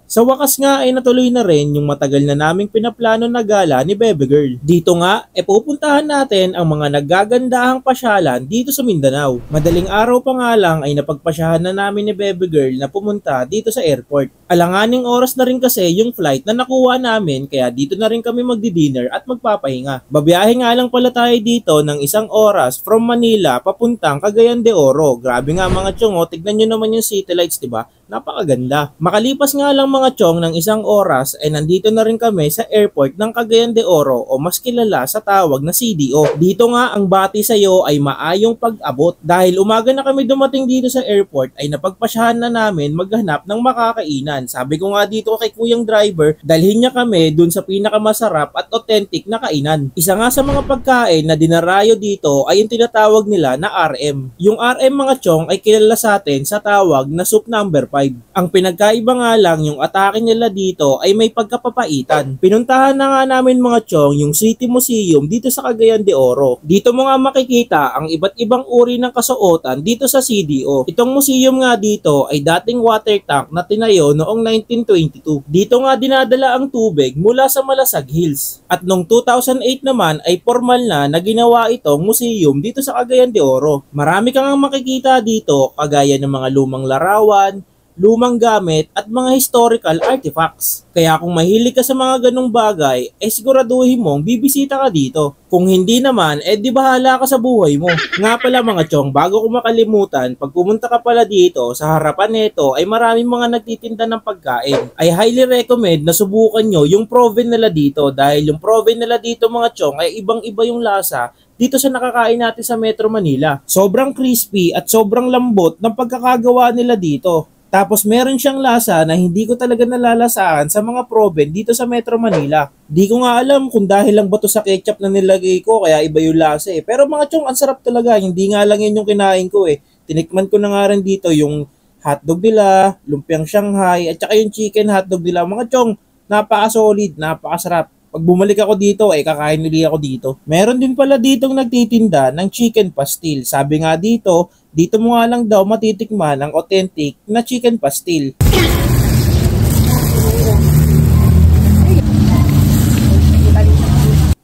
Sa wakas nga ay natuloy na rin yung matagal na naming pinaplano na gala ni Bebe Girl. Dito nga, pupuntahan natin ang mga naggagandahang pasyalan dito sa Mindanao. Madaling araw pa nga lang ay napagpasyahan na namin ni Bebe Girl na pumunta dito sa airport. Alanganing oras na rin kasi yung flight na nakuha namin kaya dito na rin kami magdi-dinner at magpapahinga. Babiyahe nga lang pala tayo dito ng 1 oras from Manila papuntang Cagayan de Oro. Grabe nga mga chong, tignan nyo naman yung city lights, diba? Napakaganda. Makalipas nga lang mga chong ng 1 oras ay nandito na rin kami sa airport ng Cagayan de Oro o mas kilala sa tawag na CDO. Dito nga ang bati sa iyo ay maayong pag-abot. Dahil umaga na kami dumating dito sa airport ay napagpasyahan na namin maghanap ng makakainan. Sabi ko nga dito kay kuyang driver, dalhin niya kami dun sa pinakamasarap at authentic na kainan. Isa nga sa mga pagkain na dinarayo dito ay yung tinatawag nila na RM. Yung RM mga chong ay kilala sa atin sa tawag na soup number 5. Ang pinagkaiba nga lang yung atake nila dito ay may pagkapapaitan. Pinuntahan na nga namin mga chong yung City Museum dito sa Cagayan de Oro. Dito mo nga makikita ang iba't ibang uri ng kasuotan dito sa CDO. Itong museum nga dito ay dating water tank na tinayo noong 1922. Dito nga dinadala ang tubig mula sa Malasag Hills. At noong 2008 naman ay formal na ginawa itong museum dito sa Cagayan de Oro. Marami kang makikita dito kagaya ng mga lumang larawan, lumang gamit at mga historical artifacts. Kaya kung mahilig ka sa mga ganong bagay, siguraduhin mong bibisita ka dito. Kung hindi naman, di bahala ka sa buhay mo. Nga pala mga chong, bago ko makalimutan, pag pumunta ka pala dito, sa harapan nito ay maraming mga nagtitinda ng pagkain. I highly recommend na subukan nyo yung proven nila dito dahil yung proven nila dito mga chong ay ibang-iba yung lasa dito sa nakakain natin sa Metro Manila. Sobrang crispy at sobrang lambot ng pagkakagawa nila dito. Tapos meron siyang lasa na hindi ko talaga nalalasaan sa mga proven dito sa Metro Manila. Di ko nga alam kung dahil lang ba to sa ketchup na nilagay ko kaya iba yung lasa eh. Pero mga chong, ang sarap talaga. Hindi nga lang yun yung kinain ko eh. Tinikman ko na nga rin dito yung hotdog nila, lumpiang Shanghai, at saka yung chicken hotdog nila. Mga chong, napaka-solid, napakasarap. Pag bumalik ako dito, kakain ulit ako dito. Meron din pala ditong nagtitinda ng chicken pastil. Sabi nga dito mo nga lang daw matitikman ang authentic na chicken pastil.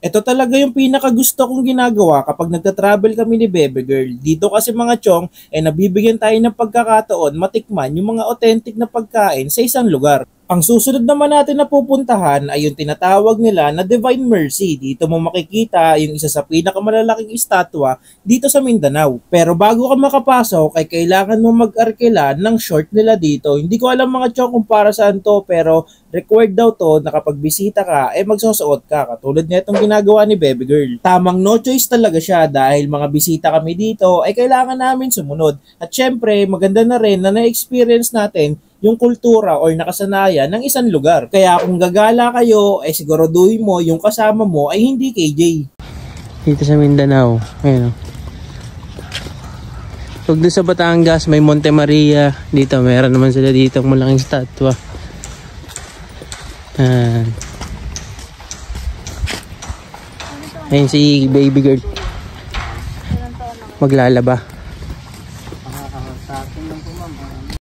Ito talaga yung pinakagusto kong ginagawa kapag nagta-travel kami ni Bebe Girl. Dito kasi mga chong, nabibigyan tayo ng pagkakataon matikman yung mga authentic na pagkain sa isang lugar. Ang susunod naman natin na pupuntahan ay yung tinatawag nila na Divine Mercy. Dito mo makikita yung isa sa pinakamalalaking estatwa dito sa Mindanao. Pero bago ka makapasok ay kailangan mo mag-arkila ng short nila dito. Hindi ko alam mga chong kung para saan to pero required daw to na kapag bisita ka magsusuot ka. Katulad na itong ginagawa ni Bebe Girl. Tamang no choice talaga siya dahil mga bisita kami dito ay kailangan namin sumunod. At syempre maganda na rin na na-experience natin yung kultura o nakasanayan ng isang lugar. Kaya kung gagala kayo, siguraduhin mo yung kasama mo ay hindi KJ. Dito sa Mindanao, ayun. Pag doon sa Batangas, may Monte Maria. Dito, meron naman sila dito malaking statwa. Ayun si Baby Girl. Maglalaba.